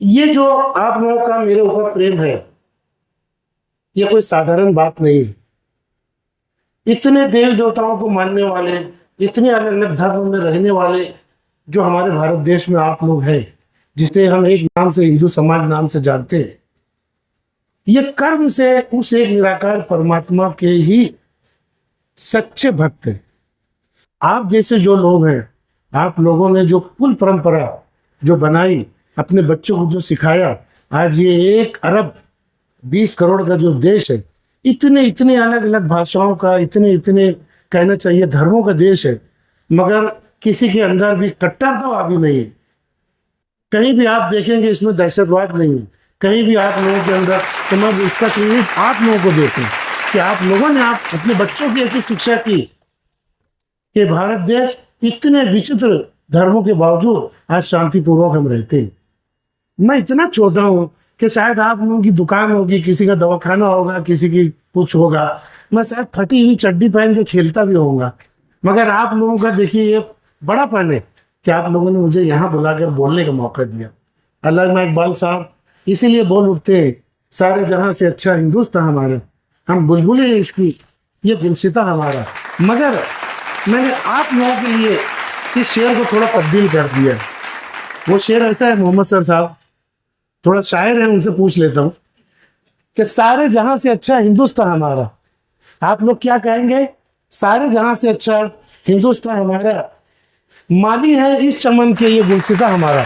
ये जो आप लोगों का मेरे ऊपर प्रेम है, ये कोई साधारण बात नहीं है। इतने देवी देवताओं को मानने वाले, इतने अलग अलग धर्म में रहने वाले जो हमारे भारत देश में आप लोग हैं, जिसे हम एक नाम से हिंदू समाज नाम से जानते हैं, ये कर्म से उस एक निराकार परमात्मा के ही सच्चे भक्त हैं। आप जैसे जो लोग हैं, आप लोगों ने जो कुल परंपरा जो बनाई, अपने बच्चों को जो सिखाया, आज ये 1 अरब 20 करोड़ का जो देश है, इतने इतने अलग अलग भाषाओं का, इतने इतने कहना चाहिए धर्मों का देश है, मगर किसी के अंदर भी कट्टरतावादी नहीं है। कहीं भी आप देखेंगे इसमें दहशतवाद नहीं है, कहीं भी आप लोगों के अंदर, तो मैं इसका क्रेडिट आप लोगों को देता हूँ कि आप लोगों ने आप अपने बच्चों की ऐसी शिक्षा की कि भारत देश इतने विचित्र धर्मों के बावजूद आज शांतिपूर्वक हम रहते हैं। मैं इतना छोटा हूँ कि शायद आप लोगों की दुकान होगी, किसी का दवाखाना होगा, किसी की कुछ होगा, मैं शायद फटी हुई चड्डी पहन के खेलता भी होऊंगा, मगर आप लोगों का देखिए ये बड़ापन है कि आप लोगों ने मुझे यहाँ बुलाकर बोलने का मौका दिया। अल्लामा इकबाल साहब इसीलिए बोल उठते हैं, सारे जहां से अच्छा हिंदुस्तान हमारा, हम बुलबुलें हैं इसकी, ये गुलसिता हमारा। मगर मैंने आप लोगों के लिए इस शेर को थोड़ा तब्दील कर दिया। वो शेर ऐसा है, मोहम्मद सर साहब थोड़ा शायर है, उनसे पूछ लेता हूँ कि सारे जहां से अच्छा हिंदुस्तान हमारा, आप लोग क्या कहेंगे? सारे जहां से अच्छा हिंदुस्तान हमारा, माली है इस चमन के ये गुलसिता हमारा।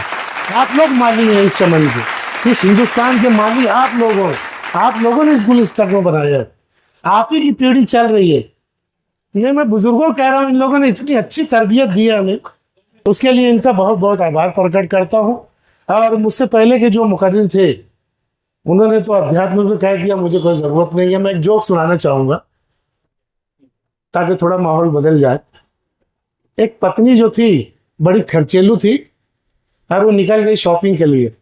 आप लोग माली हैं इस चमन के, इस हिंदुस्तान के माली आप लोगों ने इस गुलिस्तान को बनाया है, आप ही की पीढ़ी चल रही है। ये मैं बुजुर्गों कह रहा हूँ, इन लोगों ने इतनी अच्छी तरबियत दी है हमें, उसके लिए इनका बहुत बहुत आभार प्रकट करता हूँ। और मुझसे पहले के जो मुकर्रिर थे, उन्होंने तो अध्यात्म में कह दिया, मुझे कोई जरूरत नहीं है। मैं एक जोक सुनाना चाहूंगा ताकि थोड़ा माहौल बदल जाए। एक पत्नी जो थी बड़ी खर्चेलू थी, और वो निकल गई शॉपिंग के लिए।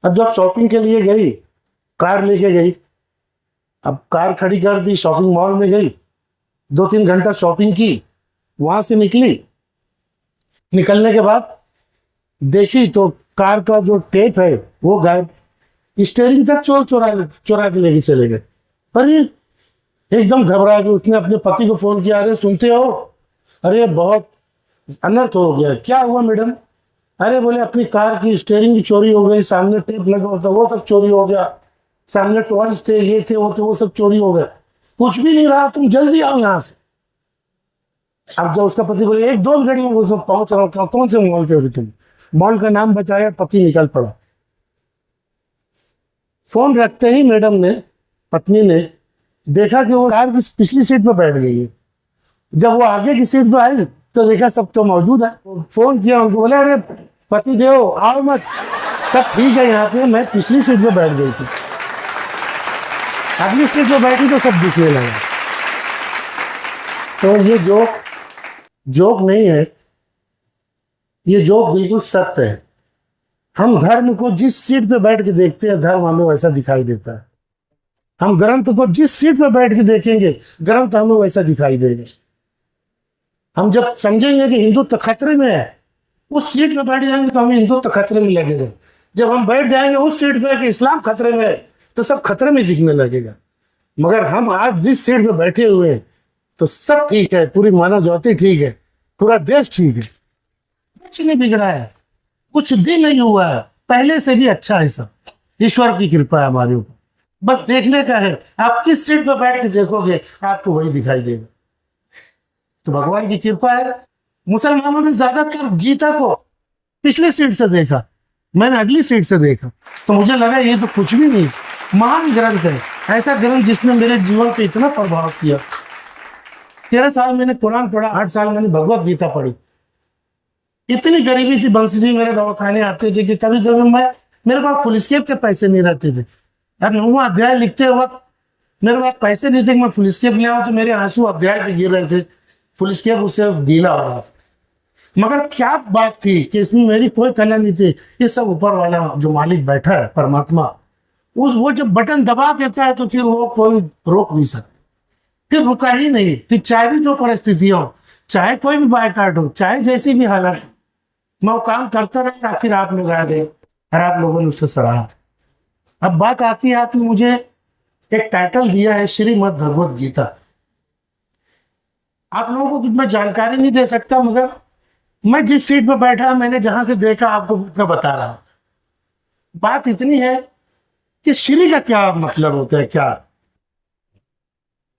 अब जब शॉपिंग के लिए गई, कार लेके गई, अब कार खड़ी कर दी, शॉपिंग मॉल में गई, 2-3 घंटा शॉपिंग की, वहां से निकली। निकलने के बाद देखी तो कार का जो टेप है वो गायब, स्टेयरिंग तक चोर चोरा चोरा के लेके चले गए। पर ये एकदम घबरा गई, उसने अपने पति को फोन किया, अरे सुनते हो, अरे बहुत अनर्थ हो गया। क्या हुआ मैडम? अरे बोले अपनी कार की स्टेयरिंग की चोरी हो गई, सामने टेप लगा होता वो सब चोरी हो गया, सामने टॉयज थे, ये थे वो थे, वो सब चोरी हो गए, कुछ भी नहीं रहा, तुम जल्दी आओ यहाँ से। अब जब उसका पति बोले 1-2 मिनट में उसमें पहुंच रहा हूँ, कौन से मॉल पे हो तुम? मॉल का नाम बताया, पति निकल पड़ा। फोन रखते ही मैडम ने, पत्नी ने देखा कि वो कार की पिछली सीट पर बैठ गई है। जब वो आगे की सीट पर आई तो देखा सब तो मौजूद है। फोन किया उनको, बोले अरे पति देव आओ मत, सब ठीक है यहाँ पे, मैं पिछली सीट पर बैठ गई थी, अगली सीट पर बैठी तो सब दिखने लगा। तो ये जोक नहीं है, ये जोक बिल्कुल सत्य है। हम धर्म को जिस सीट पे बैठ के देखते हैं, धर्म हमें वैसा दिखाई देता है। हम ग्रंथ को जिस सीट पे बैठ के देखेंगे, ग्रंथ हमें वैसा दिखाई देगा। हम जब समझेंगे कि हिंदुत्व खतरे में है, उस सीट पे बैठ जाएंगे तो हमें हिंदुत्व खतरे में लगेगा। जब हम बैठ जाएंगे उस सीट पे कि इस्लाम खतरे में है, तो सब खतरे में दिखने लगेगा। मगर हम आज जिस सीट पे बैठे हुए हैं, तो सब ठीक है, पूरी मानव जाति ठीक है, पूरा देश ठीक है, कुछ नहीं बिगड़ा है, कुछ भी नहीं हुआ है, पहले से भी अच्छा है सब। ईश्वर की कृपा है हमारे ऊपर, बस देखने का है। आप किस सीट पर बैठ के देखोगे, आपको वही दिखाई देगा। तो भगवान की कृपा है। मुसलमानों ने ज्यादातर गीता को पिछले सीट से देखा, मैंने अगली सीट से देखा, तो मुझे लगा ये तो कुछ भी नहीं, महान ग्रंथ है, ऐसा ग्रंथ जिसने मेरे जीवन पे इतना प्रभाव किया। 13 साल मैंने कुरान पढ़ा, 8 साल मैंने भगवत गीता पढ़ी। इतनी गरीबी थी, बंसी जी मेरे दवाखाने आते थे कि कभी कभी मेरे पास पुलिसकेप के पैसे नहीं रहते थे। अब 9वां अध्याय लिखते वक्त मेरे पास पैसे नहीं थे कि मैं पुलिसकेप ले आऊं, तो मेरे आंसू अध्याय पे गिर रहे थे, पुलिसकेप उससे गीला हो रहा था। मगर क्या बात थी कि इसमें मेरी कोई कला नहीं थी, ये सब ऊपर वाला जो मालिक बैठा है परमात्मा, वो जब बटन दबा देता है तो फिर वो कोई रोक नहीं सकता, फिर रुका ही नहीं। फिर चाहे भी जो परिस्थितियां हो, चाहे कोई भी बायकाट हो, चाहे जैसी भी हालत, मैं वो काम करता रहा। आखिर आप लोग आ गए, और आप लोगों ने उसे सराहा। अब बात आती है, आपने मुझे एक टाइटल दिया है श्रीमद् भगवत गीता। आप लोगों को कुछ मैं जानकारी नहीं दे सकता, मगर मैं जिस सीट पर बैठा, मैंने जहां से देखा आपको उतना बता रहा हूं। बात इतनी है कि श्री का क्या मतलब होता है। क्या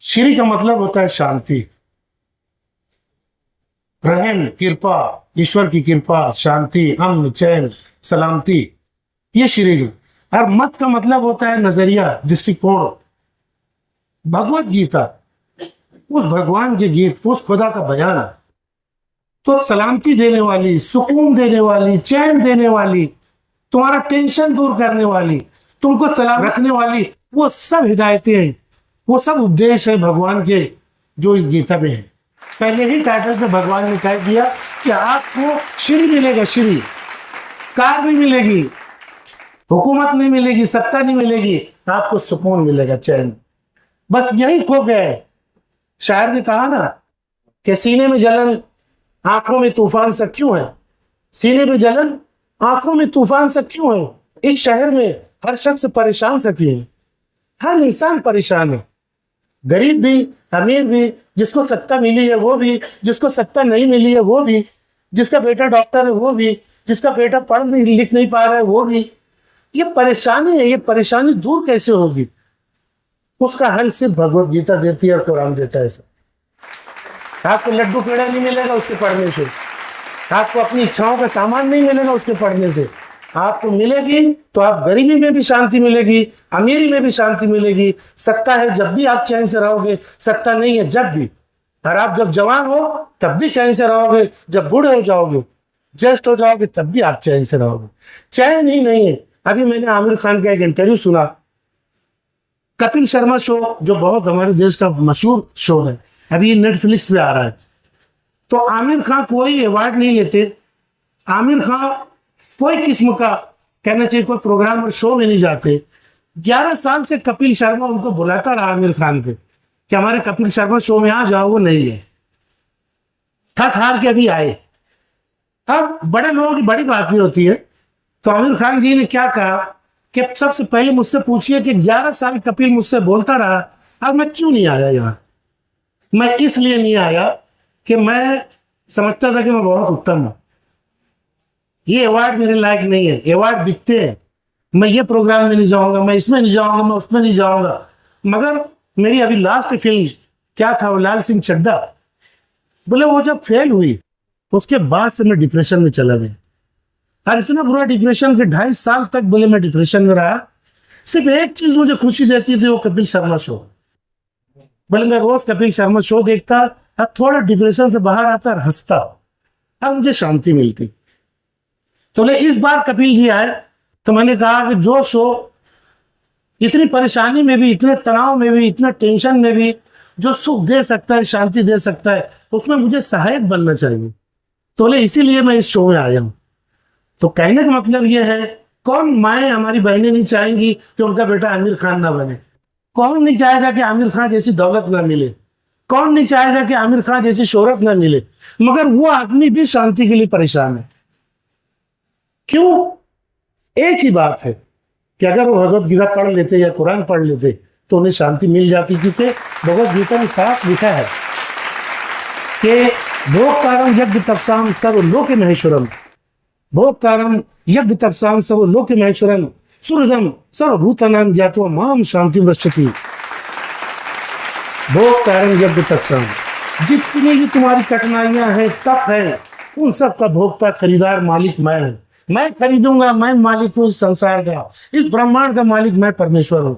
श्री का मतलब होता है शांति, रहम, कृपा, ईश्वर की कृपा, शांति, अमन, चैन, सलामती, ये श्री का। और मत का मतलब होता है नजरिया, दृष्टिकोण। भगवत गीता उस भगवान के गीत, उस खुदा का बयान, तो सलामती देने वाली, सुकून देने वाली, चैन देने वाली, तुम्हारा टेंशन दूर करने वाली, तुमको सलाम रखने वाली, वो सब हिदायतें हैं, वो सब उपदेश है भगवान के, जो इस गीता में है। पहले ही टाइटल पे भगवान ने कह दिया कि आपको श्री मिलेगा, श्री। कार नहीं मिलेगी, हुकूमत नहीं मिलेगी, सत्ता नहीं मिलेगी, आपको सुकून मिलेगा, चैन। बस यही खो गया है। शायर ने कहा ना कि सीने में जलन, आंखों में तूफान सा क्यों है। सीने में जलन, आंखों में तूफान सा क्यों है। इस शहर में हर शख्स परेशान सा क्यों है। हर इंसान परेशान है, गरीब भी, अमीर भी, जिसको सत्ता मिली है वो भी, जिसको सत्ता नहीं मिली है वो भी, जिसका बेटा डॉक्टर है वो भी, जिसका बेटा पढ़ नहीं लिख नहीं पा रहा है वो भी। ये परेशानी है, ये परेशानी दूर कैसे होगी। उसका हल सिर्फ भगवत गीता देती है और कुरान देता है। सर आपको लड्डू पेड़ा नहीं मिलेगा उसके पढ़ने से, आपको अपनी इच्छाओं का सामान नहीं मिलेगा उसके पढ़ने से। आपको मिलेगी तो आप गरीबी में भी शांति मिलेगी, अमीरी में भी शांति मिलेगी। सत्ता है जब भी आप चैन से रहोगे, सत्ता नहीं है जब भी। और आप जब जवान हो तब भी चैन से रहोगे, जब बूढ़े हो जाओगे, ज्येष्ठ हो जाओगे, तब भी आप चैन से रहोगे। चैन ही नहीं है। अभी मैंने आमिर खान का एक इंटरव्यू सुना, कपिल शर्मा शो, जो बहुत हमारे देश का मशहूर शो है, अभी नेटफ्लिक्स पे आ रहा है। तो आमिर खान कोई अवार्ड नहीं लेते, आमिर खान कोई किस्म का कहना चाहिए कोई प्रोग्राम और शो में नहीं जाते। 11 साल से कपिल शर्मा उनको बुलाता रहा आमिर खान पे कि हमारे कपिल शर्मा शो में आ जाओ, वो नहीं गए, थक हार के अभी आए। अब बड़े लोगों की बड़ी बात ही होती है। तो आमिर खान जी ने क्या कहा कि सबसे पहले मुझसे पूछिए कि 11 साल कपिल मुझसे बोलता रहा, अब मैं क्यों नहीं आया यहाँ। मैं इसलिए नहीं आया कि मैं समझता था कि मैं बहुत उत्तम हूं, ये अवार्ड मेरे लायक नहीं है, अवार्ड बिकते हैं, मैं ये प्रोग्राम में नहीं जाऊंगा, मैं इसमें नहीं जाऊंगा, मैं उसमें नहीं जाऊंगा। मगर मेरी अभी लास्ट फिल्म क्या था, वो लाल सिंह चड्ढा, बोले वो जब फेल हुई उसके बाद से मैं डिप्रेशन में चला गया। और इतना बुरा डिप्रेशन कि 2.5 साल तक बोले मैं डिप्रेशन में रहा। सिर्फ एक चीज मुझे खुशी देती थी, वो कपिल शर्मा शो। बोले मैं रोज कपिल शर्मा शो देखता और थोड़ा डिप्रेशन से बाहर आता और हंसता, अब मुझे शांति मिलती। तो इस बार कपिल जी आए तो मैंने कहा कि जो शो इतनी परेशानी में भी, इतने तनाव में भी, इतना टेंशन में भी जो सुख दे सकता है, शांति दे सकता है, उसमें मुझे सहायक बनना चाहिए। तो इसीलिए मैं इस शो में आया हूँ। तो कहने का मतलब ये है, कौन माए हमारी बहनें नहीं चाहेंगी कि उनका बेटा आमिर खान ना बने। कौन नहीं चाहेगा कि आमिर खान जैसी दौलत ना मिले, कौन नहीं चाहेगा कि आमिर खान जैसी शोहरत ना मिले। मगर वो आदमी भी शांति के लिए परेशान है। क्यों? एक ही बात है कि अगर वो भगवत गीता पढ़ लेते या कुरान पढ़ लेते तो उन्हें शांति मिल जाती। क्योंकि भगवत गीता में साफ लिखा है कि भोक्तारम यज्ञ तपसाम सर्वलोक महेश्वरम, भोक्तारम यज्ञ तपसाम सर्वलोक महेश्वरम, सुहृदम सर्वभूतानां ज्ञात्वा माम शांति वृक्षति। भोक्तारम यज्ञ तपसाम, जितनी भी तुम्हारी कठिनाइयां हैं, तप है, उन सब का भोक्ता, खरीदार, मालिक मैं हूं। मैं खरीदूंगा, मैं मालिक हूं इस संसार का, इस ब्रह्मांड का मालिक मैं परमेश्वर हूं।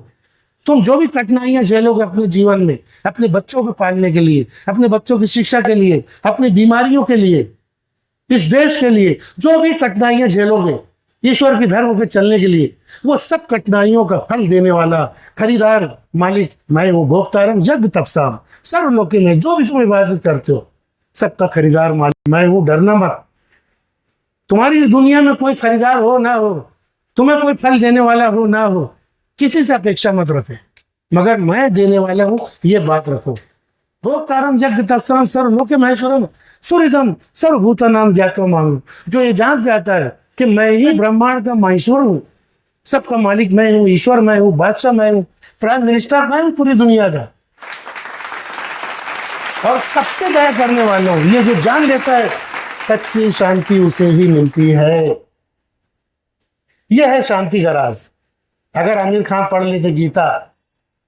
तुम जो भी कठिनाइयां झेलोगे अपने जीवन में, अपने बच्चों को पालने के लिए, अपने बच्चों की शिक्षा के लिए, अपनी बीमारियों के लिए, इस देश के लिए, जो भी कठिनाइयां झेलोगे ईश्वर के धर्म पे चलने के लिए, वो सब कठिनाइयों का फल देने वाला खरीदार मालिक मैं हूं। भोक्तारम यज्ञ तपसाम सर्वलोक में, जो भी तुम इबादत करते हो सबका खरीदार मालिक मैं हूं। डरना मत। तुम्हारी इस दुनिया में कोई खरीदार हो ना हो, तुम्हें कोई फल देने वाला हो ना हो, किसी से अपेक्षा मत रखो, मगर मैं देने वाला हूं, ये बात रखो। भोक्तारम यज्ञ तपसाम सर्वलोक महेश्वरम, सुहृदम सर्वभूतानां ज्ञात्वा माम, जो ये जान जाता है कि मैं ही ब्रह्मांड का महेश्वर हूँ, सबका मालिक मैं हूँ, ईश्वर मैं हूँ, बादशाह मैं हूँ, प्राइम मिनिस्टर मैं हूँ पूरी दुनिया का, और सबके दया करने वाला हूँ। ये जो जान लेता है सच्ची शांति उसे ही मिलती है। यह है शांति का राज। अगर आमिर खान पढ़ लेते गीता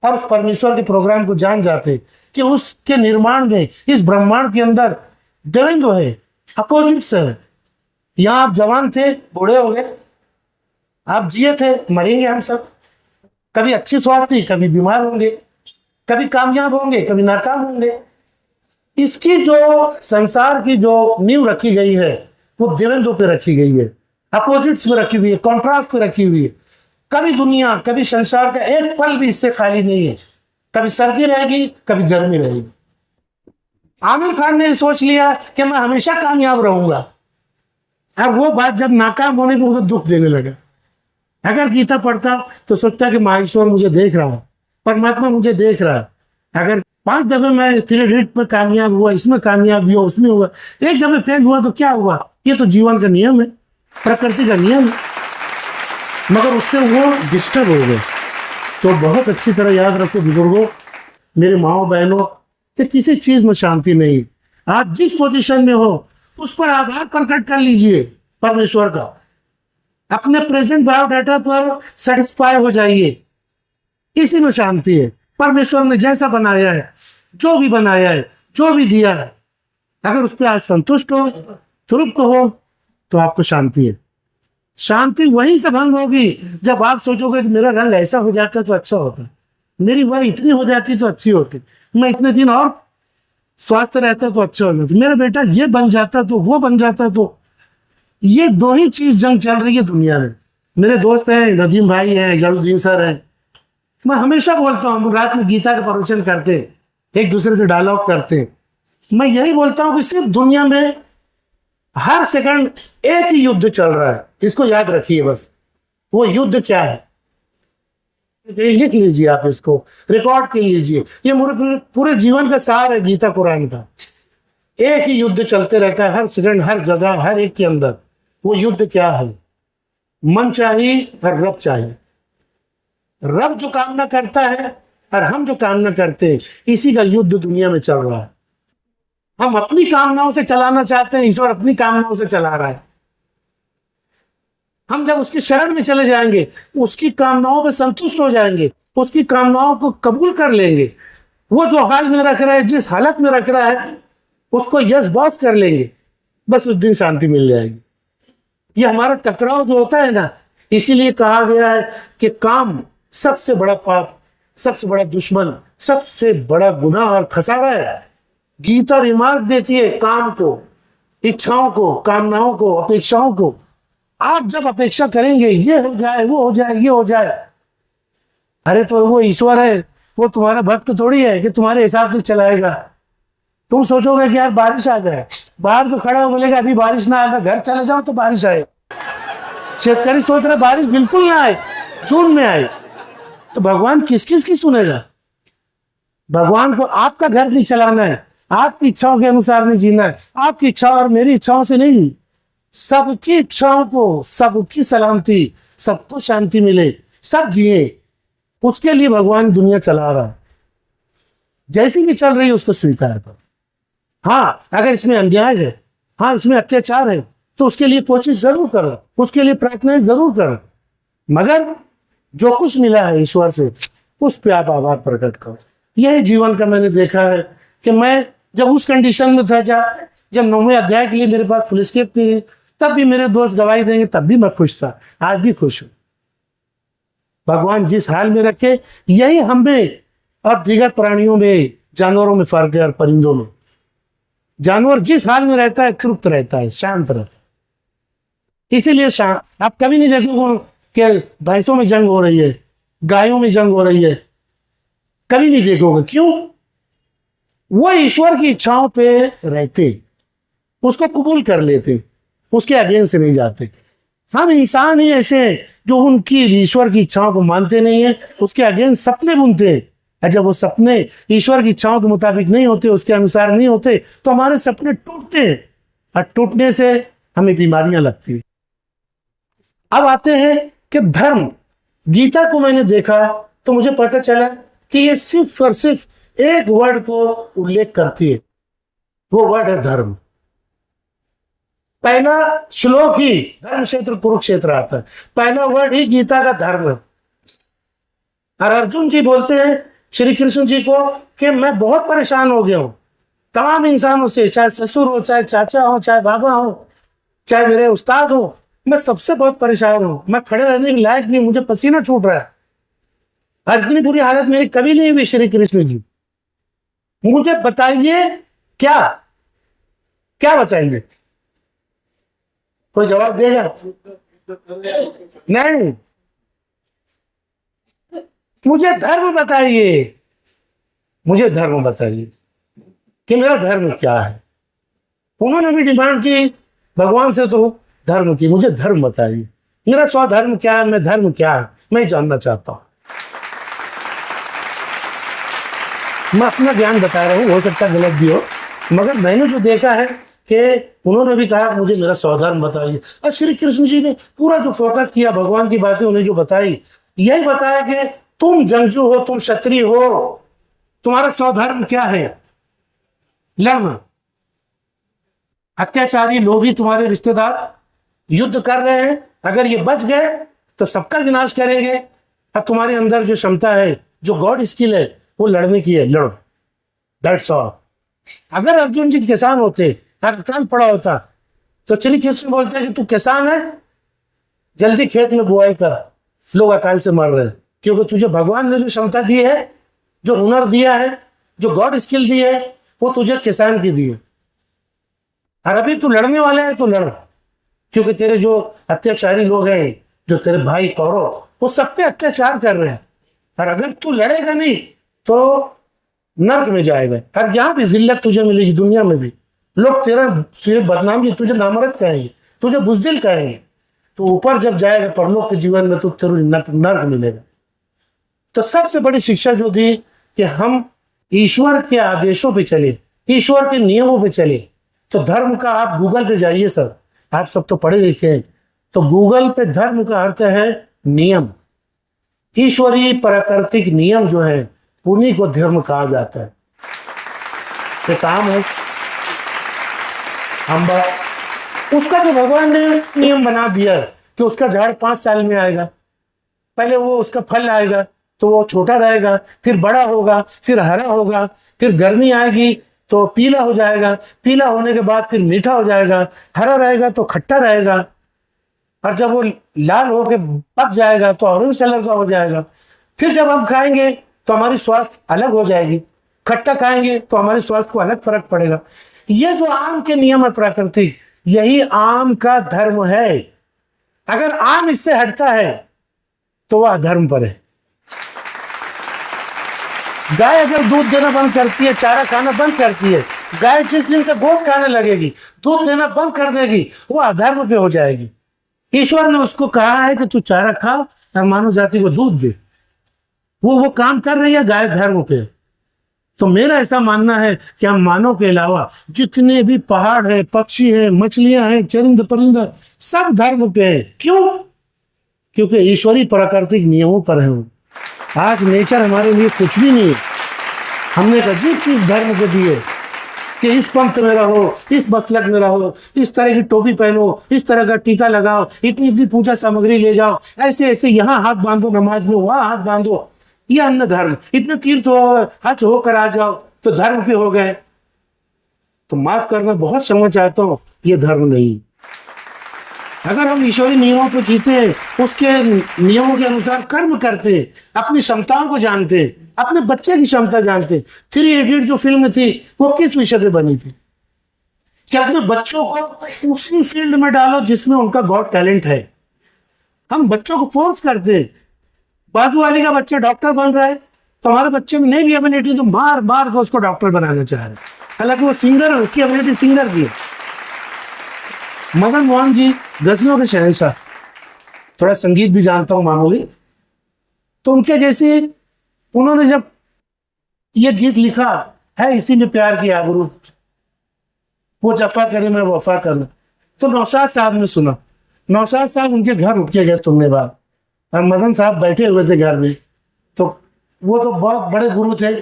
और उस परमेश्वर के प्रोग्राम को जान जाते कि उसके निर्माण में, इस ब्रह्मांड के अंदर द्वंद्व है, अपोजिट्स है। यहाँ आप जवान थे, बूढ़े हो गए, आप जिए थे, मरेंगे हम सब। कभी अच्छी स्वास्थ्य, कभी बीमार होंगे, कभी कामयाब होंगे, कभी नाकाम होंगे। इसकी जो संसार की जो नींव रखी गई है वो द्वंद्व पे रखी गई है, अपोजिट्स में रखी हुई है, कॉन्ट्रास्ट पे रखी हुई है। कभी दुनिया, कभी संसार का एक पल भी इससे खाली नहीं है। कभी सर्दी रहेगी, कभी गर्मी रहेगी। आमिर खान ने सोच लिया कि मैं हमेशा कामयाब रहूंगा। अब वो बात जब नाकाम होने पर उसे दुख देने लगा। अगर गीता पढ़ता तो सोचता कि महेश्वर मुझे देख रहा है, परमात्मा मुझे देख रहा है। अगर 5 दफे मैं इतने रेट पर कामयाब हुआ, इसमें कामयाब हुआ, उसमें हुआ, एक दफे फेल हुआ तो क्या हुआ? ये तो जीवन का नियम है, प्रकृति का नियम है। मगर उससे वो डिस्टर्ब हो गए। तो बहुत अच्छी तरह याद रखो बुजुर्गों, मेरे माओ बहनों, कि किसी चीज में शांति नहीं। आप जिस पोजीशन में हो उस पर आभार प्रकट कर लीजिए परमेश्वर का। अपने प्रेजेंट बायोडाटा पर सेटिस्फाई हो जाइए, इसी में शांति है। परमेश्वर ने जैसा बनाया है, जो भी बनाया है, जो भी दिया है, अगर उस पर आज संतुष्ट हो, तृप्त हो, तो आपको शांति है। शांति वहीं से भंग होगी जब आप सोचोगे कि मेरा रंग ऐसा हो जाता तो अच्छा होता, मेरी वह इतनी हो जाती तो अच्छी होती, मैं इतने दिन और स्वास्थ्य रहता तो अच्छा हो जाता, मेरा बेटा ये बन जाता तो वो बन जाता। तो ये 2 ही चीज जंग चल रही है दुनिया में। मेरे दोस्त हैं, नदीम भाई हैं, जलालुद्दीन सर हैं, मैं हमेशा बोलता हूँ, हम रात में गीता का प्रवचन करते, एक दूसरे से डायलॉग करते। मैं यही बोलता हूँ कि सिर्फ दुनिया में हर सेकंड एक ही युद्ध चल रहा है, इसको याद रखिए बस। वो युद्ध क्या है लिख लीजिए, आप इसको रिकॉर्ड कर लीजिए। ये पूरे जीवन का सार है गीता कुरान का। एक ही युद्ध चलते रहता है हर सेकंड, हर जगह, हर एक के अंदर। वो युद्ध क्या है? मन चाहिए और रब चाहिए। रब जो कामना करता है और हम जो कामना करते हैं, इसी का युद्ध दुनिया में चल रहा है। हम अपनी कामनाओं से चलाना चाहते हैं, ईश्वर अपनी कामनाओं से चला रहा है। हम जब उसकी शरण में चले जाएंगे, उसकी कामनाओं पे संतुष्ट हो जाएंगे, उसकी कामनाओं को कबूल कर लेंगे, वो जो हाल में रख रहा है, जिस हालत में रख रहा है, उसको यस बॉस कर लेंगे, बस उस दिन शांति मिल जाएगी। ये हमारा टकराव जो होता है ना, इसीलिए कहा गया है कि काम सबसे बड़ा पाप, सबसे बड़ा दुश्मन, सबसे बड़ा गुनाह और खसारा है। गीता रिमार्क देती है काम को, इच्छाओं को, कामनाओं को, अपेक्षाओं को। आप जब अपेक्षा करेंगे ये हो जाए, वो हो जाए, ये हो जाए, अरे तो वो ईश्वर है, वो तुम्हारा भक्त थोड़ी है कि तुम्हारे हिसाब से चलाएगा। तुम सोचोगे कि यार बारिश आ जाए, बाहर तो खड़ा हो बोलेगा अभी बारिश ना आएगा, घर चले जाओ तो बारिश आए। शेतकरी सोच रहा बारिश बिल्कुल ना आए, जून में आए। तो भगवान किस किस की सुनेगा? भगवान को आपका घर नहीं चलाना है, आपकी इच्छाओं के अनुसार नहीं जीना है, आपकी इच्छा और मेरी इच्छाओं से नहीं, सबकी इच्छाओं को, सबकी सलामती, सबको शांति मिले, सब जिए, उसके लिए भगवान दुनिया चला रहा है। जैसी भी चल रही है उसको स्वीकार करो। हाँ, अगर इसमें अन्याय है, हाँ इसमें अत्याचार है, तो उसके लिए कोशिश जरूर करो, उसके लिए प्रार्थनाएं जरूर करो, मगर जो कुछ मिला है ईश्वर से उस पर आप आभार प्रकट करो। यही जीवन का मैंने देखा है कि मैं जब उस कंडीशन में था, जब 9वें अध्याय के लिए मेरे पास फुल स्केप थी, तब भी मेरे दोस्त गवाही देंगे, तब भी मैं खुश था, आज भी खुश हूं। भगवान जिस हाल में रखे, यही हमें और दीगर प्राणियों में, जानवरों में फर्क है और परिंदों में। जानवर जिस हाल में रहता है तृप्त रहता है, शांत रहता है। इसीलिए आप कभी नहीं देखोगे कि भैंसों में जंग हो रही है, गायों में जंग हो रही है, कभी नहीं देखोगे। क्यों? वो ईश्वर की इच्छाओं पे रहते, उसको कबूल कर लेते, उसके अगेंस्ट से नहीं जाते। हम इंसान ही ऐसे जो उनकी ईश्वर की इच्छाओं को मानते नहीं है, उसके अगेंस्ट सपने बुनते हैं। और जब वो सपने ईश्वर की इच्छाओं के मुताबिक नहीं होते, उसके अनुसार नहीं होते, तो हमारे सपने टूटते हैं और टूटने से हमें बीमारियां लगती हैं। अब आते हैं कि धर्म। गीता को मैंने देखा तो मुझे पता चला कि ये सिर्फ और सिर्फ एक वर्ड को उल्लेख करती है, वो वर्ड है धर्म। पहला श्लोक ही धर्म क्षेत्र कुरुक्षेत्र आता है, पहला वर्ड ही गीता का धर्म है। और अर्जुन जी बोलते हैं श्री कृष्ण जी को कि मैं बहुत परेशान हो गया हूं तमाम इंसानों से, चाहे ससुर हो, चाहे चाचा हो, चाहे बाबा हो, चाहे मेरे उस्ताद हो, मैं सबसे बहुत परेशान हूं। मैं खड़े रहने के लायक नहीं, मुझे पसीना छूट रहा है। और इतनी बुरी हालत मेरी कभी नहीं हुई श्री कृष्ण जी। मुझे बताइए क्या, क्या बताएंगे? कोई जवाब देगा? नहीं। मुझे धर्म बताइए, मुझे धर्म बताइए कि मेरा धर्म क्या है। उन्होंने भी डिमांड की भगवान से तो धर्म की, मुझे धर्म बताइए, मेरा स्वधर्म क्या है, मैं धर्म क्या है, मैं जानना चाहता हूं। मैं अपना ज्ञान बता रहा हूं, हो सकता है गलत भी हो, मगर मैंने जो देखा है कि उन्होंने भी कहा मुझे मेरा स्वधर्म बताइए। और श्री कृष्ण जी ने पूरा जो फोकस किया, भगवान की बातें उन्हें जो बताई, यही बताया कि तुम जंगजू हो, तुम क्षत्रिय हो, तुम्हारा स्वधर्म क्या है? लड़ना। अत्याचारी लोभी तुम्हारे रिश्तेदार युद्ध कर रहे हैं, अगर ये बच गए तो सबका विनाश करेंगे। और तुम्हारे अंदर जो क्षमता है, जो गॉड स्किल है, वो लड़ने की है, लड़ो, दैट्स ऑल। अगर अर्जुन जी किसान होते, अकाल पड़ा होता, तो श्री कृष्ण बोलते हैं कि तू किसान है, जल्दी खेत में बुआई कर, लोग अकाल से मर रहे हैं। क्योंकि तुझे भगवान ने जो क्षमता दी है, जो हुनर दिया है, जो गॉड स्किल दी है, वो तुझे किसान की दी है। और अभी तू लड़ने वाला है तो लड़, क्योंकि तेरे जो अत्याचारी लोग हैं, जो तेरे भाई कौरव, वो सब पे अत्याचार कर रहे हैं। और अगर तू लड़ेगा नहीं तो नर्क में जाएगा। और यहाँ भी जिल्लत तुझे मिलेगी, दुनिया में भी लोग तेरे बदनामी, तुझे नामर्द कहेंगे, तुझे बुजदिल कहेंगे। तो ऊपर जब जाएगा परलोक के जीवन में तो तेरे नर्क मिलेगा। तो सबसे बड़ी शिक्षा जो दी कि हम ईश्वर के आदेशों पे चले, ईश्वर के नियमों पे चले। तो धर्म का आप गूगल पे जाइए सर, आप सब तो पढ़े लिखे हैं, तो गूगल पे धर्म का अर्थ है नियम। ईश्वरीय प्राकृतिक नियम जो है, उन्हीं को धर्म कहा जाता है। ये काम है अम्बा, उसका जो भगवान ने नियम बना दिया है कि उसका झाड़ 5 साल में आएगा। पहले वो उसका फल आएगा तो वो छोटा रहेगा, फिर बड़ा होगा, फिर हरा होगा, फिर गर्मी आएगी तो पीला हो जाएगा, पीला होने के बाद फिर मीठा हो जाएगा, हरा रहेगा तो खट्टा रहेगा, और जब वो लाल होके पक जाएगा तो ऑरेंज कलर का हो जाएगा। फिर जब हम खाएंगे तो हमारी स्वास्थ्य अलग हो जाएगी, खट्टा खाएंगे तो हमारे स्वास्थ्य को अलग फर्क पड़ेगा। ये जो आम के नियम है प्राकृतिक, यही आम का धर्म है। अगर आम इससे हटता है तो वह अधर्म पर है। गाय अगर दूध देना बंद करती है, चारा खाना बंद करती है, गाय जिस दिन से गोश्त खाने लगेगी, दूध देना बंद कर देगी, वो अधर्म पे हो जाएगी। ईश्वर ने उसको कहा है कि तू चारा खा और मानव जाति को दूध दे, वो काम कर रही है, गाय धर्म पे। तो मेरा ऐसा मानना है कि हम मानव के अलावा जितने भी पहाड़ है, पक्षी है, मछलियां हैं, चरिंद परिंदा, सब धर्म पे है। क्यों? क्योंकि ईश्वरीय प्राकृतिक नियमों पर है। आज नेचर हमारे लिए कुछ भी नहीं है। हमने एक अजीब चीज धर्म को दी है कि इस पंथ में रहो, इस मसलक में रहो, इस तरह की टोपी पहनो, इस तरह का टीका लगाओ, इतनी इतनी पूजा सामग्री ले जाओ, ऐसे ऐसे यहाँ हाथ बांधो नमाज में, वहां हाथ बांधो, ये अन्य धर्म, इतने तीर्थ हो, हज होकर आ जाओ तो धर्म पे हो गए। तो माफ करना, बहुत क्षमा चाहता हूँ, ये धर्म नहीं। अगर हम ईश्वरीय नियमों को जीते, उसके नियमों के अनुसार कर्म करते, अपनी क्षमताओं को जानते, अपने बच्चे की क्षमता जानते। 3 इडियट जो फिल्म थी वो किस विषय पे बनी थी? कि अपने बच्चों को उसी फील्ड में डालो जिसमें उनका गॉड टैलेंट है। हम बच्चों को फोर्स करते, बाजू वाली का बच्चा डॉक्टर बन रहा है तो हमारे बच्चे में नहीं भी एबिलिटी, तो मार मार कर उसको डॉक्टर बनाना चाह रहे। हालांकि वो सिंगर है, उसकी एबिलिटी सिंगर की है। मदन मोहन जी गजलों के शहंशाह, थोड़ा संगीत भी जानता हूं मामूली, तो उनके जैसे उन्होंने जब ये गीत लिखा है, इसी ने प्यार किया गुरु, वो जफा करे मैं वफा करूं, तो नौशाद साहब ने सुना, नौशाद साहब उनके घर उठ के गए सुनने बाद, और मदन साहब बैठे हुए थे घर में। तो वो तो बहुत बड़े गुरु थे,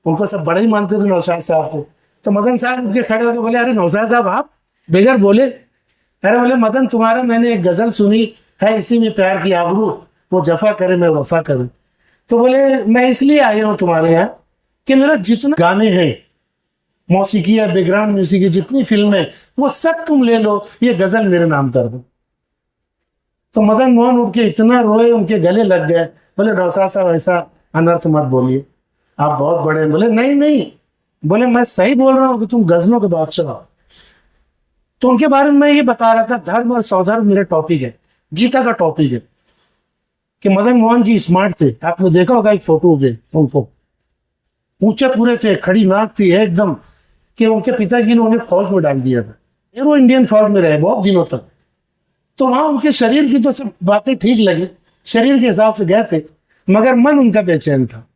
उनको सब बड़े ही मानते थे नौशाद साहब को। तो मदन साहब उनके खड़े होकर बोले, अरे नौशाद साहब आप बेगर बोले? अरे बोले मदन, तुम्हारा मैंने एक गजल सुनी है, इसी में प्यार की आबरू, वो जफा करे मैं वफा करूं। तो बोले मैं इसलिए आया हूँ तुम्हारे यहाँ कि मेरा जितना गाने हैं, मौसीकी या बैकग्राउंड म्यूजिक की जितनी फिल्में, वो सब तुम ले लो, ये गजल मेरे नाम कर दो। तो मदन मोहन उठ के इतना रोए, उनके गले लग गए। बोले नौशाद साहब ऐसा अनर्थ मत बोलिए, आप बहुत बड़े हैं। बोले नहीं नहीं, बोले मैं सही बोल रहा हूँ कि तुम गजलों के बादशाह हो। तो उनके बारे में मैं ये बता रहा था, धर्म और सौधर्म मेरा टॉपिक है, गीता का टॉपिक है, कि मदन मोहन जी स्मार्ट थे। आपने देखा होगा एक फोटो पे उनको, ऊंचे पूरे थे, खड़ी नाक थी एकदम, कि उनके पिताजी ने उन्हें फौज में डाल दिया था, वो इंडियन फौज में रहे बहुत दिनों तक। तो वहां उनके शरीर की तो सब बातें ठीक लगी, शरीर के हिसाब से गए थे, मगर मन उनका बेचैन था।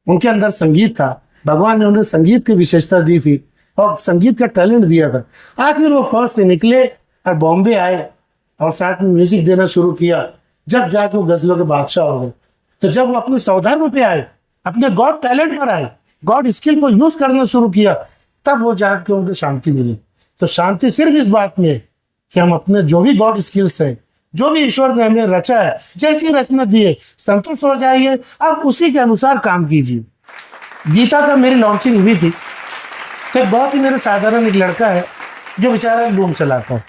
उनके अंदर संगीत था, भगवान ने उन्हें संगीत की विशेषता दी थी और संगीत का टैलेंट दिया था। आखिर वो फौज से निकले और बॉम्बे आए और साथ में म्यूजिक देना शुरू किया, जब जाके वो गजलों के बादशाह हो गए। तो जब वो अपने सौधर्म पे आए, अपने गॉड टैलेंट पर आए, गॉड स्किल को यूज करना शुरू किया, तब वो जाके उनको शांति मिली। तो शांति सिर्फ इस बात में है कि हम अपने जो भी गॉड स्किल्स है, जो भी ईश्वर ने हमें रचा है, जैसी रचना दी है, संतुष्ट हो जाइए और उसी के अनुसार काम कीजिए। गीता का मेरी लॉन्चिंग हुई थी, तो बहुत ही मेरे साधारण एक लड़का है जो बेचारा लूम चलाता है,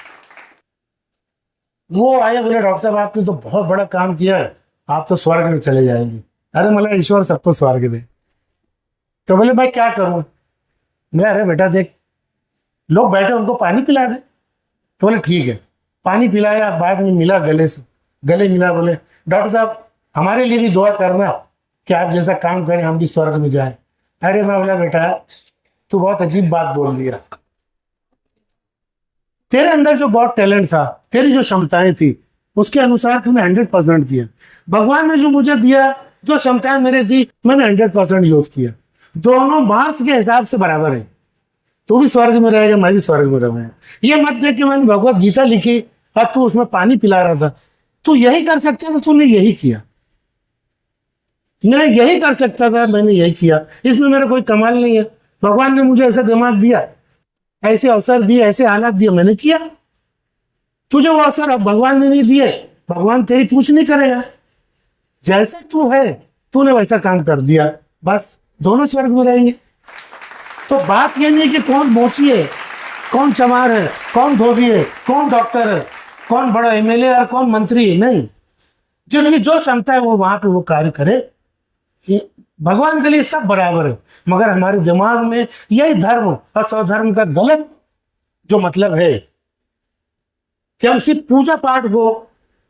वो आया, बोले डॉक्टर साहब आपने तो बहुत बड़ा काम किया है, आप तो स्वर्ग में चले जाएंगे। अरे मतलब ईश्वर सबको स्वर्ग दे। तो बोले मैं क्या करूं? मैं, अरे बेटा देख, लोग बैठे उनको पानी पिला दे। तो बोले ठीक है, पानी पिलाया, बाद में मिला गले से, गले मिला, बोले डॉक्टर साहब हमारे लिए भी दुआ करना कि आप जैसा काम करें हम भी स्वर्ग में जाए। अरे मैं बोला बेटा तू बहुत अजीब बात बोल दिया, तेरे अंदर जो गॉड टैलेंट था, तेरी जो क्षमताएं थी, उसके अनुसार तूने 100% किया। भगवान ने जो मुझे दिया, जो क्षमताएं मेरे थी, मैंने 100% यूज किया। दोनों मार्क्स के हिसाब से बराबर है, तू भी स्वर्ग में रहेगा, मैं भी स्वर्ग में रहूंगा। ये मत देख कि मैंने भगवत गीता लिखी और तू उसमें पानी पिला रहा था, तू यही कर सकता था, तूने यही किया। मैं यही कर सकता था, मैंने यही किया, इसमें मेरा कोई कमाल नहीं है। भगवान ने मुझे ऐसा दिमाग दिया, ऐसे अवसर दिए, ऐसे हालात दिए, मैंने किया। तुझे वो अवसर अब भगवान ने नहीं दिए, भगवान तेरी पूछ नहीं करेगा। जैसे तू है, तूने वैसा काम कर दिया, बस दोनों स्वर्ग में रहेंगे। तो बात ये नहीं कि कौन मोची है, कौन चमार है, कौन धोबी है, कौन डॉक्टर है, कौन बड़ा एमएलए और कौन मंत्री है, नहीं। जिसकी जो क्षमता है वो वहां पे वो कार्य करे। भगवान के लिए सब बराबर है, मगर हमारे दिमाग में यही धर्म और स्वधर्म का गलत जो मतलब है कि हम सिर्फ पूजा पाठ को,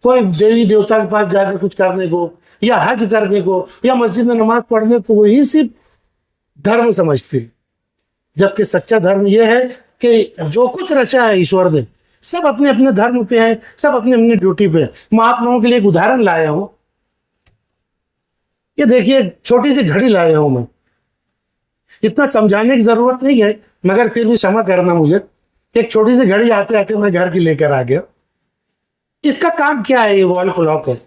कोई देवी देवता के पास जाकर कुछ करने को, या हज करने को, या मस्जिद में नमाज पढ़ने को ही सिर्फ धर्म समझते, जबकि सच्चा धर्म यह है कि जो कुछ रचा है ईश्वर ने, सब अपने अपने धर्म पे है, सब अपने अपने ड्यूटी पे है। मैं आप लोगों के लिए एक उदाहरण लाया हूं, ये देखिए छोटी सी घड़ी लाया हूं मैं, इतना समझाने की जरूरत नहीं है, मगर फिर भी क्षमा करना मुझे, एक छोटी सी घड़ी आते आते मैं घर की लेकर आ गया। इसका काम क्या है? ये वॉल क्लॉक है,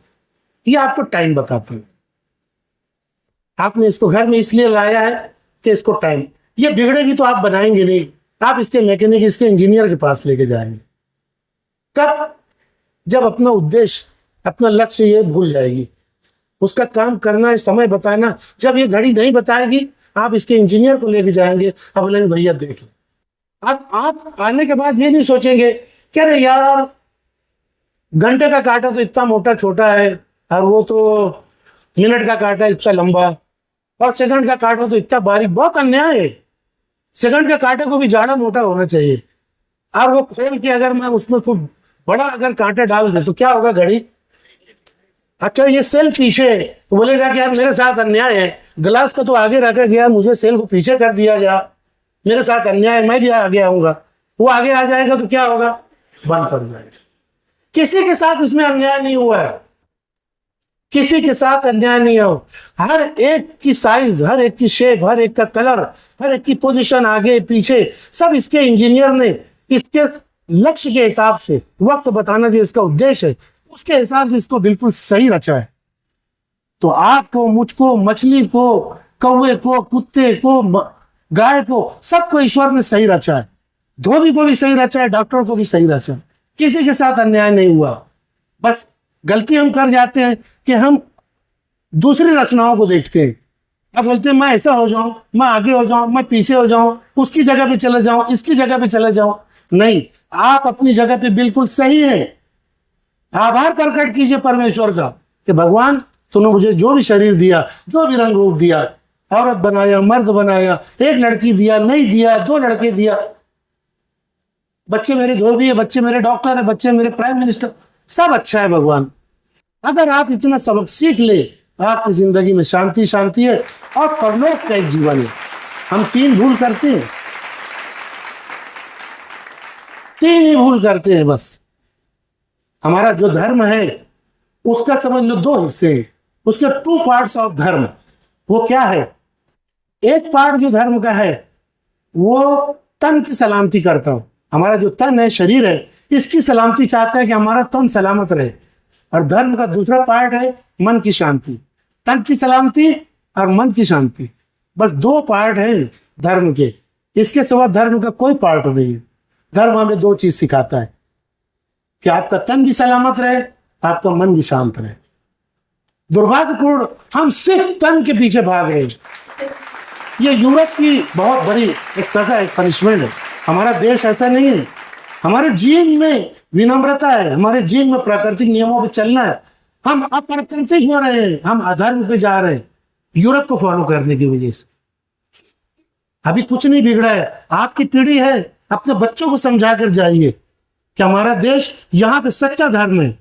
ये आपको टाइम बताता है। आपने इसको घर में इसलिए लाया है कि इसको टाइम, ये बिगड़ेगी तो आप बनाएंगे नहीं, आप इसके मैकेनिक, इसके इंजीनियर के पास लेके जाएंगे। कब? जब अपना उद्देश्य, अपना लक्ष्य ये भूल जाएगी, उसका काम करना है, समय बताना, जब ये घड़ी नहीं बताएगी, आप इसके इंजीनियर को लेके जाएंगे, अब बोलेंगे भैया देख ले। अब आप आने के बाद ये नहीं सोचेंगे कि अरे यार घंटे का कांटा तो इतना मोटा छोटा है, और वो तो मिनट का कांटा इतना लंबा, और सेकंड का कांटा तो इतना बारीक। बहुत अन्याय है, सेकंड के कांटे को भी जाड़ा मोटा होना चाहिए, और वो खोल के अगर मैं उसमें खूब बड़ा अगर कांटा डाल दे तो क्या होगा घड़ी? अच्छा ये सेल पीछे है, तो बोलेगा कि यार मेरे साथ अन्याय है, गिलास को तो आगे रखा गया, मुझे सेल को पीछे कर दिया गया, मेरे साथ अन्याय है, मैं भी आगे आऊंगा। वो आगे आ जाएगा तो क्या होगा? बंद पड़ जाएगा। किसी के साथ इसमें अन्याय नहीं हुआ है, किसी के साथ अन्याय नहीं हो। हर एक की साइज, हर एक की शेप, हर एक का कलर, हर एक की पोजीशन, आगे पीछे, सब इसके इंजीनियर ने, इसके लक्ष्य के हिसाब से, वक्त बताना जो इसका उद्देश्य है, उसके हिसाब से इसको बिल्कुल सही रचा है। तो आपको, मुझको, मछली को, कौवे को, कुत्ते को, गाय को, सबको ईश्वर ने सही रचा है। धोबी को भी सही रचा है, डॉक्टर को भी सही रचा है। किसी के साथ अन्याय नहीं हुआ। बस गलती हम कर जाते हैं कि हम दूसरी रचनाओं को देखते हैं। अब बोलते हैं मैं ऐसा हो जाऊं, मैं आगे हो जाऊं, मैं पीछे हो जाऊं, उसकी जगह पे चले जाऊं, इसकी जगह पे चले जाऊं। नहीं, आप अपनी जगह पे बिल्कुल सही है। आभार प्रकट कीजिए परमेश्वर का कि भगवान तूने मुझे जो भी शरीर दिया, जो भी रंग रूप दिया, औरत बनाया, मर्द बनाया, एक लड़की दिया, नहीं दिया, दो लड़के दिया, बच्चे मेरे धोबी है, बच्चे मेरे डॉक्टर है, बच्चे मेरे प्राइम मिनिस्टर, सब अच्छा है भगवान। अगर आप इतना सबक सीख ले, आपकी जिंदगी में शांति शांति है और परलोक का एक जीवन है। हम तीन भूल करते हैं, तीन ही भूल करते हैं बस। हमारा जो धर्म है उसका समझ लो दो हिस्से हैं, उसके टू पार्ट्स ऑफ धर्म। वो क्या है? एक पार्ट जो धर्म का है वो तन की सलामती करता हूं। हमारा जो तन है, शरीर है, इसकी सलामती चाहता है कि हमारा तन सलामत रहे। और धर्म का दूसरा पार्ट है मन की शांति। तन की सलामती और मन की शांति, बस दो पार्ट है धर्म के। इसके सिवा धर्म का कोई पार्ट नहीं है। धर्म हमें दो चीज सिखाता है कि आपका तन भी सलामत रहे, आपका मन भी शांत रहे। दुर्भाग्यपूर्ण हम सिर्फ तन के पीछे भागे। ये यूरोप की बहुत बड़ी एक सजा है, पनिशमेंट है। हमारा देश ऐसा नहीं है। हमारे जीन में विनम्रता है, हमारे जीन में प्राकृतिक नियमों पर चलना है। हम अप्राकृतिक हो रहे हैं, हम अधर्म पे जा रहे हैं यूरोप को फॉलो करने की वजह से। अभी कुछ नहीं बिगड़ा है, आपकी पीढ़ी है। अपने बच्चों को समझा कर जाइए कि हमारा देश, यहाँ पे सच्चा धर्म है,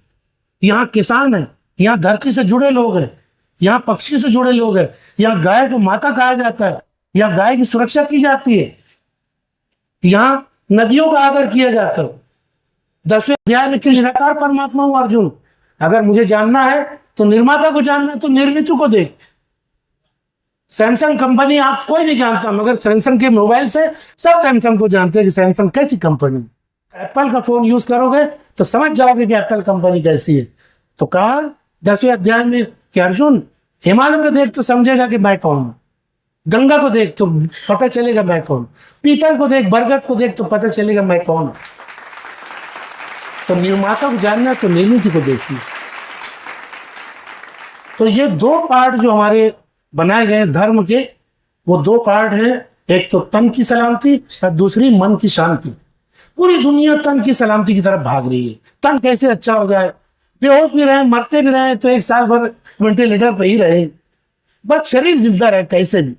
यहाँ किसान है, यहाँ धरती से जुड़े लोग हैं, यहाँ पक्षी से जुड़े लोग हैं, यहाँ गाय को माता कहा जाता है, यहाँ गाय की सुरक्षा की जाती है, यहाँ नदियों का आदर किया जाता है। 10वें अध्याय में कृष्णाकार परमात्मा हूं अर्जुन। अगर मुझे जानना है तो निर्माता को जानना है तो निर्मित को देख। सैमसंग कंपनी आप कोई नहीं जानता, मगर सैमसंग के मोबाइल से सब सैमसंग को जानते हैं कि सैमसंग कैसी कंपनी। एप्पल का फोन यूज करोगे तो समझ जाओगे कि एप्पल कंपनी कैसी है। तो कहा 10वें अध्याय में कि अर्जुन, हिमालय को देख तो समझेगा कि मैं कौन हूं, गंगा को देख तो पता चलेगा मैं कौन, पीपल को देख, बरगद को देख तो पता चलेगा मैं कौन हूं। तो निर्माता को जानना तो निर्मित को देखिए। तो ये दो पार्ट जो हमारे बनाए गए धर्म के, वो दो पार्ट हैं। एक तो तन की सलामती और दूसरी मन की शांति। पूरी दुनिया तन की सलामती की तरफ भाग रही है। तन कैसे अच्छा हो जाए, बेहोश भी रहे, मरते भी रहे तो एक साल भर वेंटिलेटर पे ही रहे, बस शरीर जिंदा रहे कैसे भी।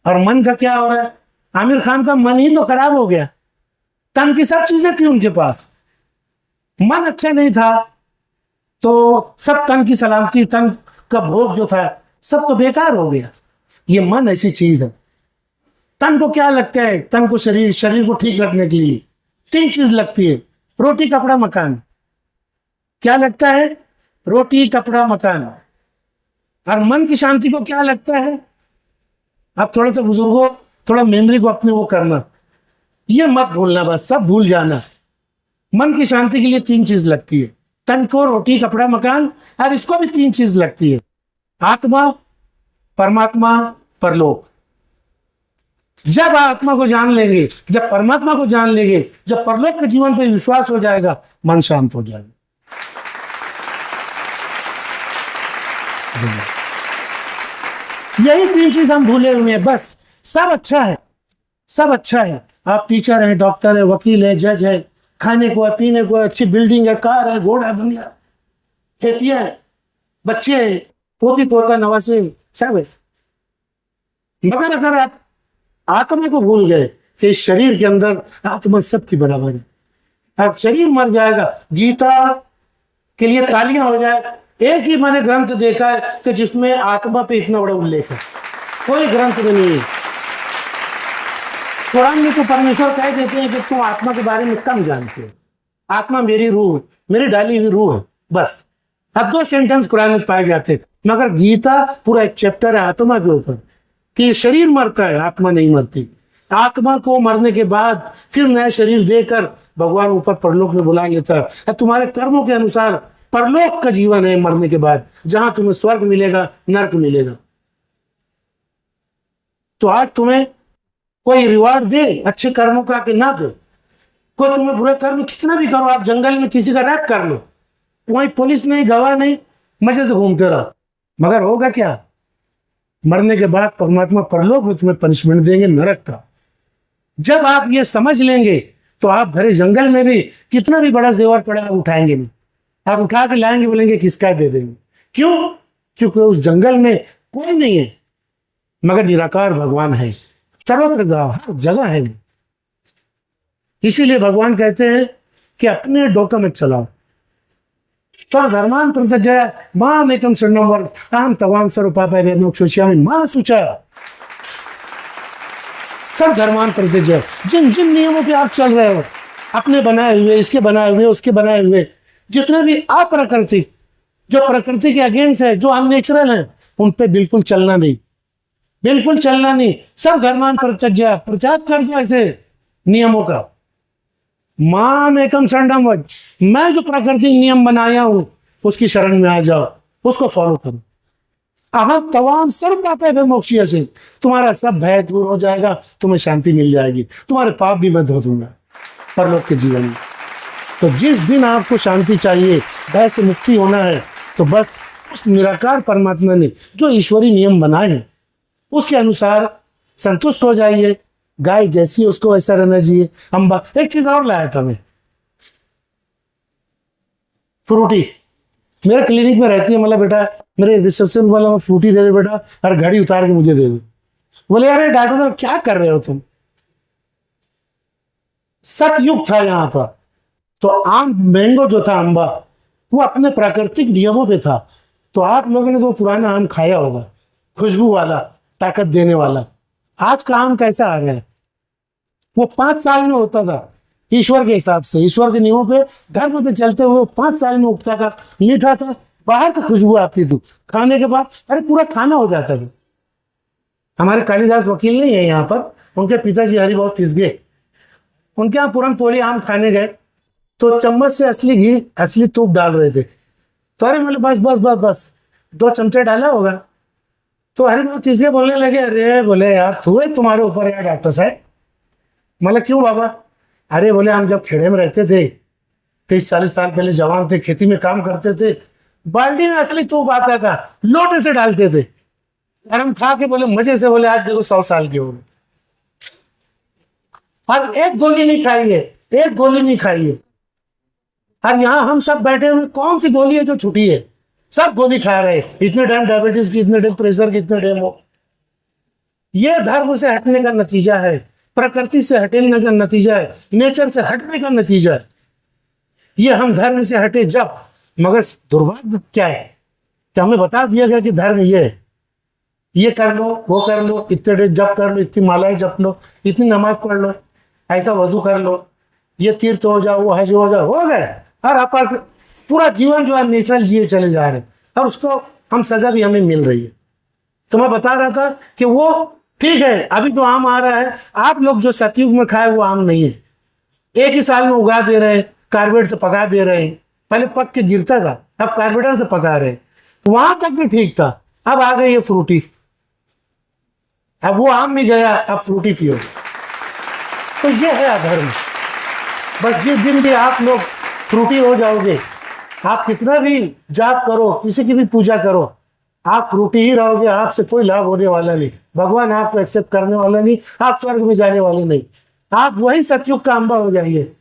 और मन का क्या हो रहा है? आमिर खान का मन ही तो खराब हो गया। तन की सब चीजें थी उनके पास, मन अच्छा नहीं था तो सब तन की सलामती, तन का भोग जो था सब तो बेकार हो गया। ये मन ऐसी चीज है। तन को क्या लगता है? तन को, शरीर को ठीक रखने के लिए तीन चीज लगती है, रोटी, कपड़ा, मकान। क्या लगता है? रोटी, कपड़ा, मकान। और मन की शांति को क्या लगता है? आप थोड़ा सा बुजुर्गों, थोड़ा मेमोरी को अपने वो करना, ये मत भूलना, बस सब भूल जाना। मन की शांति के लिए तीन चीज लगती है, तन को, रोटी, कपड़ा, मकान, और इसको भी तीन चीज लगती है, आत्मा, परमात्मा, परलोक। जब आत्मा को जान लेंगे, जब परमात्मा को जान लेंगे, जब परलोक के जीवन पर विश्वास हो जाएगा, मन शांत हो जाएगा। यही तीन चीज हम भूले हुए हैं। बस सब अच्छा है, सब अच्छा है। आप टीचर हैं, डॉक्टर है, वकील है, जज है, खाने को है, पीने को है, अच्छी बिल्डिंग है, कार है, घोड़ा है, बंगला, खेतियां है, बच्चे है, पोती पोता, नवासे, सब है। मगर अगर आप आत्मा को भूल गए कि इस शरीर के अंदर आत्मा सबकी बराबर है, अब शरीर मर जाएगा। गीता के लिए तालियां हो जाए। एक ही मैंने ग्रंथ देखा है कि जिसमें आत्मा पे इतना बड़ा उल्लेख है, कोई ग्रंथ में नहीं है। कुरान में तो परमेश्वर कह देते हैं कि तुम आत्मा के बारे में कम जानते हो, आत्मा मेरी रूह, मेरी डाली हुई रूह है, बस। अब दो सेंटेंस कुरान में पाए जाते हैं, मगर गीता पूरा एक चैप्टर है आत्मा के ऊपर कि शरीर मरता है, आत्मा नहीं मरती। आत्मा को मरने के बाद फिर नया शरीर देकर भगवान ऊपर परलोक में बुला लेता है। तुम्हारे कर्मों के अनुसार परलोक का जीवन है मरने के बाद, जहां तुम्हें स्वर्ग मिलेगा, नरक मिलेगा। तो आज तुम्हें कोई रिवार्ड दे अच्छे कर्मों का कि ना दे, कोई तुम्हें बुरे कर्म कितना भी करो, आप जंगल में किसी का रैप कर लो, वहीं पुलिस नहीं, गवाह नहीं, मजे से घूमते रहो, मगर होगा क्या? मरने के बाद परमात्मा परलोक में तुम्हें पनिशमेंट देंगे, नरक का। जब आप ये समझ लेंगे तो आप भरे जंगल में भी कितना भी बड़ा जेवर पड़ा आप उठाएंगे नहीं, आप उठा के लाएंगे, बोलेंगे किसका दे देंगे। क्यों? क्योंकि उस जंगल में कोई नहीं है मगर निराकार भगवान है, सर्वत्र गाँव हर जगह है। इसीलिए भगवान कहते हैं कि अपने डोका में चलाओ। स्वधर्मान प्रत्यज्य माम एकम शरणम व्रज अहम तवाम स्वरूपापय मोक्षयिष्यामि मा शुचा। सब धर्मान प्रत्यज्य, जिन जिन नियमों पे आप चल रहे हो, अपने बनाए हुए, इसके बनाए हुए, उसके बनाए हुए, जितने भी अप्राकृतिक, जो प्रकृति के अगेंस्ट है, जो अननेचुरल है, उन पे बिल्कुल चलना नहीं, बिल्कुल चलना नहीं। सब धर्मान प्रत्यज्य, प्रत्याग कर दो ऐसे नियमों का। माम एकम शरणम व्रज, मैं जो प्राकृतिक नियम बनाया हूं उसकी शरण में आ जाओ, उसको फॉलो करो। अहम तवाम सर्व पापे मोक्षयिष्यामि, तुम्हारा सब भय दूर हो जाएगा, तुम्हें शांति मिल जाएगी, तुम्हारे पाप भी मैं धो दूंगा परलोक के जीवन में। तो जिस दिन आपको शांति चाहिए, भय से मुक्ति होना है, तो बस उस निराकार परमात्मा ने जो ईश्वरीय नियम बनाए हैं उसके अनुसार संतुष्ट हो जाइए। गाय जैसी उसको वैसा रहना चाहिए। अम्बा, एक चीज और लाया था मैं, फ्रूटी मेरे क्लिनिक में रहती है, मतलब बेटा मेरे रिसेप्शन वाला फ्रूटी दे दे बेटा, और घड़ी उतार के मुझे दे दे। बोले अरे डॉक्टर साहब क्या कर रहे हो तुम? सतयुग था यहाँ पर, तो आम मैंगो जो था अम्बा, वो अपने प्राकृतिक नियमों पे था। तो आप लोगों ने तो पुराना आम खाया होगा, खुशबू वाला, ताकत देने वाला। आज का आम कैसा आ गया है? वो 5 साल में होता था ईश्वर के हिसाब से, ईश्वर के नियमों पे, धर्म पे चलते हुए 5 साल में उगता था, मीठा था, बाहर से खुशबू आती थी, खाने के बाद अरे पूरा खाना हो जाता था। हमारे कालिदास वकील नहीं है यहाँ पर, उनके पिताजी हरिभाऊ तिसगे, उनके यहाँ पूरन पोली आम खाने गए तो चम्मच से असली घी, असली तूप डाल रहे थे। तो अरे बोले बस बस बस बस 2 चमचे डाला होगा। तो हरिभाऊ तिसगे बोलने लगे, अरे बोले यार तू है, तुम्हारे ऊपर यार डॉक्टर साहब। मतलब क्यों बाबा? अरे बोले हम जब खेड़े में रहते थे, 30-40 साल पहले जवान थे, खेती में काम करते थे, बाल्टी में असली तूप आता था, लोटे से डालते थे, और हम खा के बोले मजे से, बोले आज देखो 100 साल के हो गए। और एक गोली नहीं खाई है, एक गोली नहीं खाई है। और यहाँ हम सब बैठे हुए, कौन सी गोली है जो छुटी है? सब गोली खा रहे, इतने टाइम डायबिटीज की, इतने टाइम प्रेशर की, इतने टाइम वो। ये धर्म से हटने का नतीजा है, प्रकृति से हटने का नतीजा है, नेचर से हटने का नतीजा है। ये हम धर्म से हटे जब, मगर दुर्भाग्य क्या है कि हमें बता दिया गया कि धर्म ये है, ये कर लो, वो कर लो, इतने डेट जप कर लो, इतनी मालाएं जप लो, इतनी नमाज पढ़ लो, ऐसा वजू कर लो, ये तीर्थ हो जाओ, वो हज हो जाओ, हो गए। और आप पूरा जीवन जो है नेचुरल जिए चले जा रहे हैं, और उसको हम सजा भी हमें मिल रही है। तो मैं बता रहा था कि वो ठीक है, अभी जो आम आ रहा है, आप लोग जो सतयुग में खाए वो आम नहीं है, एक ही साल में उगा दे रहे हैं, कार्बेट से पका दे रहे हैं। पहले पक के गिरता था, अब कार्बेटर से पका रहे हैं, वहां तक भी ठीक था। अब आ गई ये फ्रूटी, अब वो आम भी गया, अब फ्रूटी पियो। तो ये है अधर्म। बस जिस दिन भी आप लोग फ्रूटी हो जाओगे, आप कितना भी जाप करो, किसी की भी पूजा करो, आप फ्रूटी ही रहोगे, आपसे कोई लाभ होने वाला नहीं, भगवान आपको एक्सेप्ट करने वाला नहीं, आप स्वर्ग में जाने वाले नहीं, आप वही सतयुग का अम्बा हो जाइए।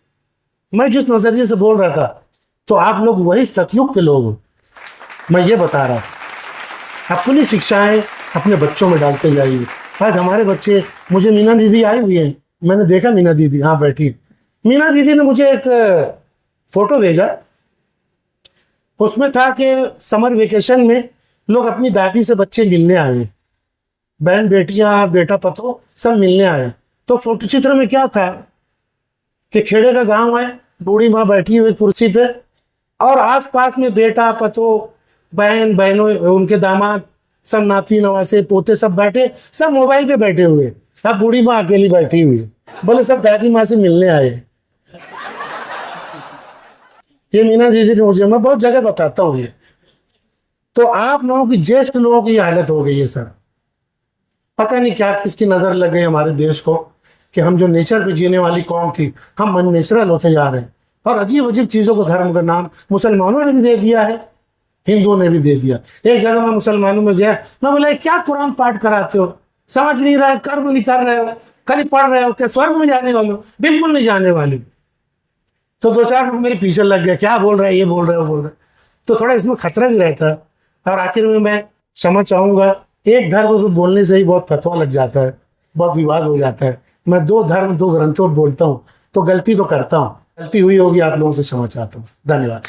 मैं जिस नजरिए से बोल रहा था, तो आप लोग वही सतयुग के लोग हो, मैं ये बता रहा था। अपनी शिक्षाएं अपने बच्चों में डालते जाइए। आज हमारे बच्चे, मुझे मीना दीदी आई हुई है, मैंने देखा मीना दीदी हाँ बैठी, मीना दीदी ने मुझे एक फोटो भेजा, उसमें था कि समर वेकेशन में लोग अपनी दादी से बच्चे मिलने आए, बहन बेटियां, बेटा पतो सब मिलने आए। तो फोटो चित्र में क्या था कि खेड़े का गांव है, बूढ़ी माँ बैठी हुई कुर्सी पे, और आसपास में बेटा पतो, बहन, बहनों, उनके दामाद, सब नाती नवासे पोते सब बैठे, सब मोबाइल पे बैठे हुए। अब बूढ़ी माँ अकेली बैठी हुई है। बोले सब दादी माँ से मिलने आए। ये मीना दीदी ने मुझे, मैं बहुत जगह बताता हूँ ये। तो आप लोगों की, ज्येष्ठ लोगों की हालत हो गई है सर। पता नहीं क्या किसकी नजर लग गई हमारे देश को कि हम जो नेचर पे जीने वाली कौम थी, हम अननेचुरल होते जा रहे हैं। और अजीब अजीब चीजों को धर्म का नाम मुसलमानों ने भी दे दिया है, हिंदुओं ने भी दे दिया। एक जगह मैं मुसलमानों में गया, मैं बोला क्या कुरान पाठ कराते हो, समझ नहीं रहा है, कर्म नहीं कर रहे हो, खाली पढ़ रहे हो, क्या स्वर्ग में जाने वाले हो? बिल्कुल नहीं जाने वाले। तो दो चार लोग मेरे पीछे लग गए, क्या बोल रहे हैं, ये बोल रहे हो, बोल रहे। तो थोड़ा इसमें खतरा भी रहता है। और आखिर में मैं क्षमा चाहूंगा, एक धर्म को बोलने से ही बहुत फतवा लग जाता है, बहुत विवाद हो जाता है। मैं दो धर्म दो ग्रंथों बोलता हूँ, तो गलती तो करता हूँ, गलती हुई होगी, आप लोगों से क्षमा चाहता हूँ। धन्यवाद।